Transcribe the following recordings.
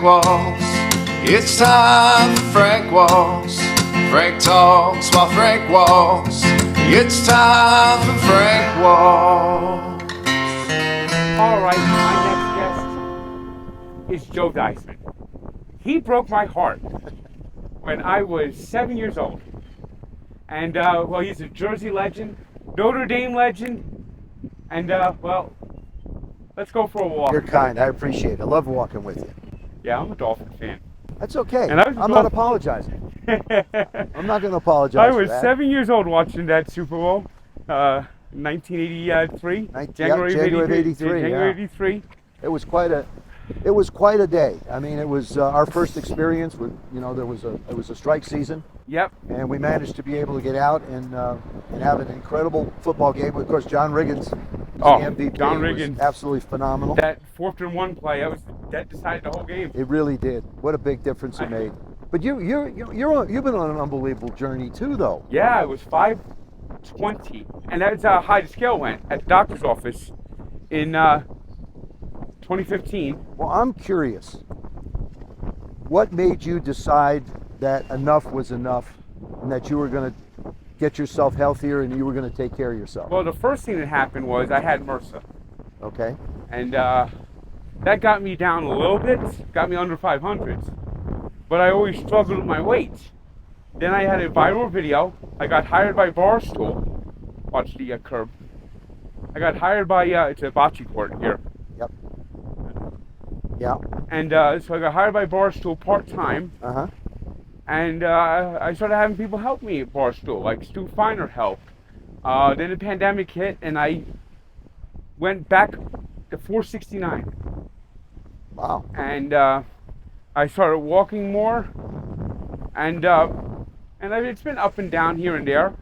Walls. It's time for Frank Walls. Frank talks while Frank walks. It's time for Frank Walls. All right, my next guest is Joe Theismann. He broke my heart when I was 7 years old. And, well, he's a Jersey legend, Notre Dame legend, and, well, let's go for a walk. You're kind. I appreciate it. I love walking with you. Yeah, I'm a Dolphin fan. That's okay. And I'm not apologizing. I'm not going to apologize I for was that. 7 years old watching that Super Bowl, 1983, January of 83. January 83. It was quite a day. I mean, it was our first experience with, it was a strike season. Yep. And we managed to be able to get out and have an incredible football game. Of course, John Riggins was the MVP. John was Riggins. Absolutely phenomenal. That 4th and 1 play, that decided the whole game. It really did. What a big difference it made. But you've been on an unbelievable journey too, though. Yeah, it was 5:20, and that's how high the scale went at the doctor's office in 2015. Well, I'm curious. What made you decide that enough was enough, and that you were going to get yourself healthier and you were going to take care of yourself? Well, the first thing that happened was I had MRSA. Okay. And that got me down a little bit, got me under 500s. But I always struggled with my weight. Then I had a viral video. I got hired by Barstool. Watch the curb. I got hired by, it's a bocce court here. Yep. Yeah. And so I got hired by Barstool part-time. Uh-huh. And I started having people help me at Barstool, like Stu Feiner help. Then the pandemic hit, and I went back to 469. Wow. And I started walking more, and it's been up and down here and there,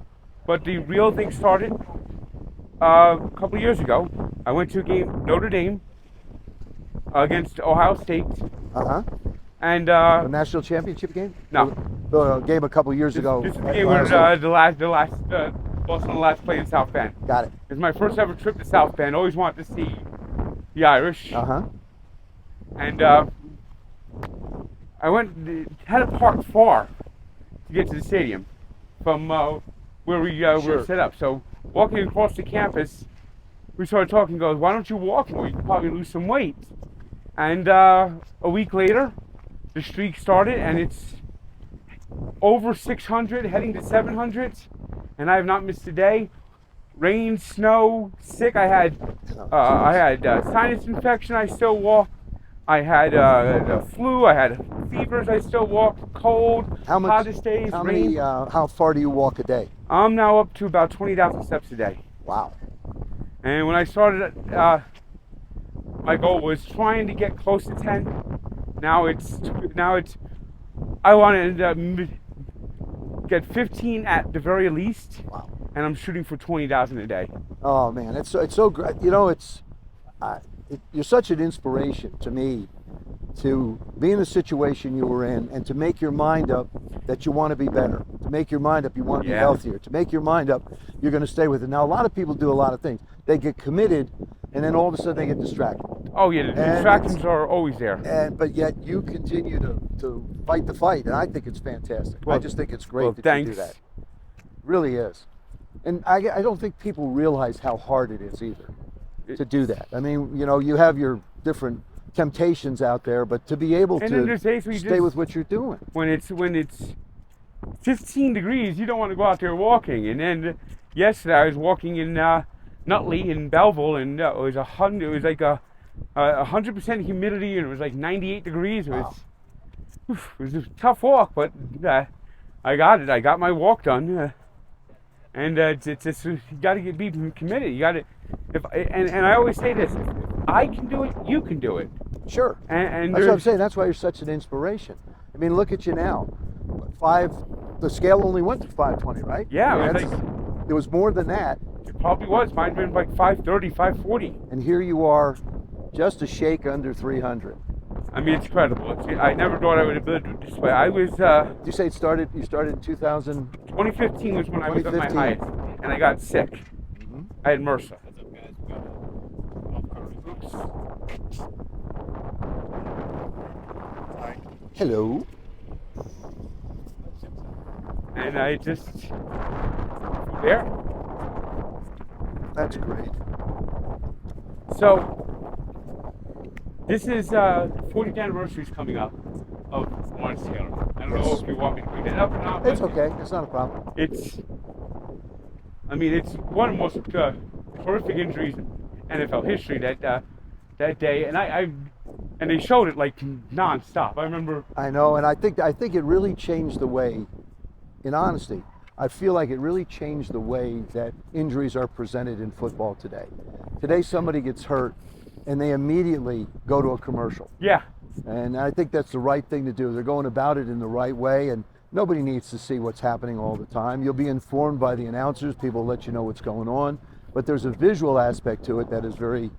but the real thing started a couple of years ago. I went to a game, Notre Dame, against Ohio State. Uh-huh. And a national championship game? No. The game a couple years ago. This is the game where the last lost on the last play in South Bend. Got it. It's my first ever trip to South Bend. Always wanted to see the Irish. Uh-huh. And I had to park far to get to the stadium from where we were set up. So walking across the campus, we started talking. Goes, why don't you walk more? You can probably lose some weight. And a week later, the streak started, and it's over 600, heading to 700, and I have not missed a day. Rain, snow, sick. I had sinus infection. I still walk. I had the flu. I had fevers. I still walk. Cold. Hottest days. Rain. How far do you walk a day? I'm now up to about 20,000 steps a day. Wow. And when I started, my goal was trying to get close to 10. Now it's. I want to get 15 at the very least. Wow. And I'm shooting for 20,000 a day. Oh man, it's so great. You're such an inspiration to me to be in the situation you were in and to make your mind up that you want to be better. To make your mind up you want to be healthier. To make your mind up you're going to stay with it. Now a lot of people do a lot of things. They get committed and then all of a sudden they get distracted. Oh yeah, the distractions are always there. But yet you continue to fight the fight, and I think it's fantastic. Well, I just think it's great that thanks. you do that. It really is. And I don't think people realize how hard it is either to do that. I mean, you have your different temptations out there, but to be able to stay with what you're doing. When it's 15 degrees, you don't want to go out there walking. And then yesterday I was walking in Nutley in Belleville, and it was like 100% humidity, and it was like 98 degrees. It was a tough walk, but I got it. I got my walk done. And it's just, you got to be committed. You got to, and I always say this: if I can do it, you can do it. Sure. And that's what I'm saying. That's why you're such an inspiration. I mean, look at you now. The scale only went to 520, right? Yeah. I mean, it was more than that. It probably was. Mine's been like 530, 540. And here you are, just a shake under 300. I mean, it's incredible. I never thought I would have been this way. I was. Did you say you started in 2000? 2015 was when I was at my highest, and I got sick. Mm-hmm. I had MRSA. Hello. And I just there. That's great. So this is 40th anniversary is coming up of Lawrence Taylor. I don't know if you want me to bring it up or not. It's okay. It's not a problem. It's one of the most horrific injuries in NFL history that day, and they showed it like nonstop. I remember. I know, and I think it really changed the way, in honesty, I feel like it really changed the way that injuries are presented in football today. Today, somebody gets hurt, and they immediately go to a commercial. Yeah. And I think that's the right thing to do. They're going about it in the right way, and nobody needs to see what's happening all the time. You'll be informed by the announcers. People let you know what's going on. But there's a visual aspect to it that is very,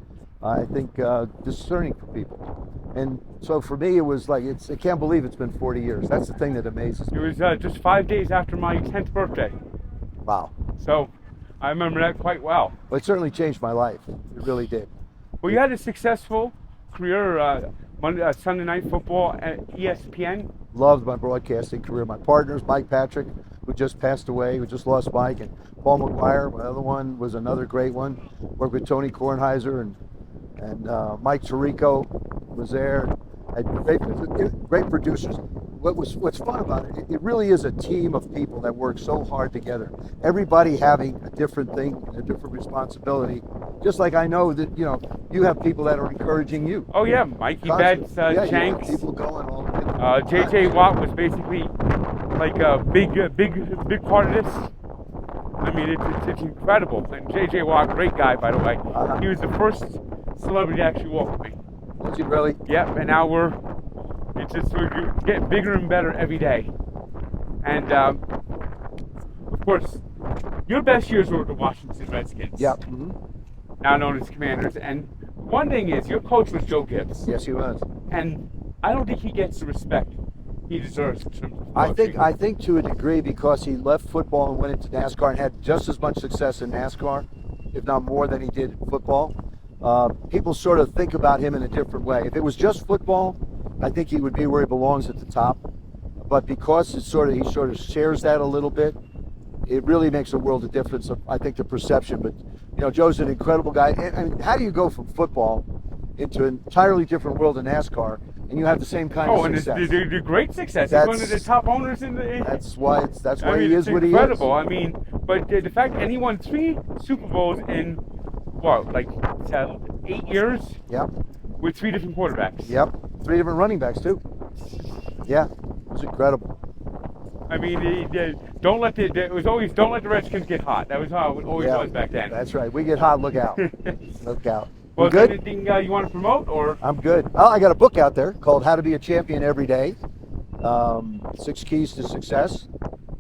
I think, discerning for people. And so for me, it was like, I can't believe it's been 40 years. That's the thing that amazes me. It was just 5 days after my 10th birthday. Wow. So I remember that quite well. Well, it certainly changed my life. It really did. Well, you had a successful career, Sunday Night Football at ESPN. Loved my broadcasting career. My partners, Mike Patrick, who just passed away, who just lost Mike, and Paul McGuire, my other one, was another great one. Worked with Tony Kornheiser and Mike Tirico was there. Had great producers. What's fun about it, it really is a team of people that work so hard together. Everybody having a different thing, a different responsibility. Just like I know that, you have people that are encouraging you. Oh yeah, Mikey Betts, Shanks. People going all JJ Watt was basically like a big part of this. I mean, it's incredible. And JJ Watt, great guy, by the way. He was the first celebrity to actually walk with me. Was he really? Yep, and now we're getting bigger and better every day. And of course, your best years were with the Washington Redskins. Yep. Mm-hmm. Now known as Commanders. And one thing is, your coach was Joe Gibbs. Yes, he was. And I don't think he gets the respect he deserves in terms of I think to a degree, because he left football and went into NASCAR and had just as much success in NASCAR, if not more than he did in football. People sort of think about him in a different way. If it was just football, I think he would be where he belongs at the top. But because he sort of shares that a little bit, it really makes a world of difference. I think the perception. But Joe's an incredible guy. And how do you go from football into an entirely different world in NASCAR, and you have the same kind of success? Oh, and the great success. He's one of the top owners in the. That's why he is what he is. Incredible. I mean, but the fact that he won 3 Super Bowls in 8 years. Yep. With 3 different quarterbacks. Yep. 3 different running backs too. Yeah, it was incredible. I mean, don't let the Redskins get hot. That was how it always was back then. That's right. We get hot, look out. Look out. Well, good? Is there anything you want to promote, or? I'm good. Well, I got a book out there called How to Be a Champion Every Day. 6 Keys to Success.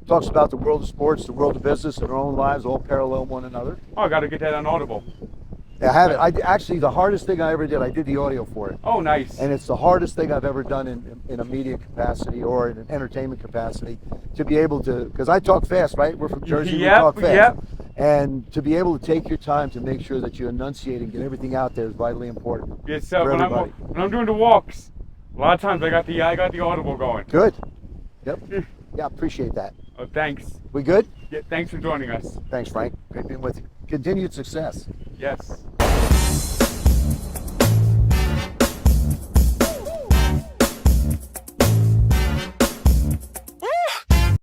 Talks about the world of sports, the world of business, and our own lives all parallel one another. Oh, I got to get that on Audible. I have it. Actually, the hardest thing I ever did, I did the audio for it. Oh, nice. And it's the hardest thing I've ever done in a media capacity or in an entertainment capacity, to be able to, because I talk fast, right? We're from Jersey, we talk fast. Yep. And to be able to take your time to make sure that you enunciate and get everything out there is vitally important. Yes, when I'm doing the walks, a lot of times I got the Audible going. Good. Yep. Yeah, appreciate that. Oh, thanks. We good? Yeah, thanks for joining us. Thanks, Frank. Great being with you. Continued success. Yes.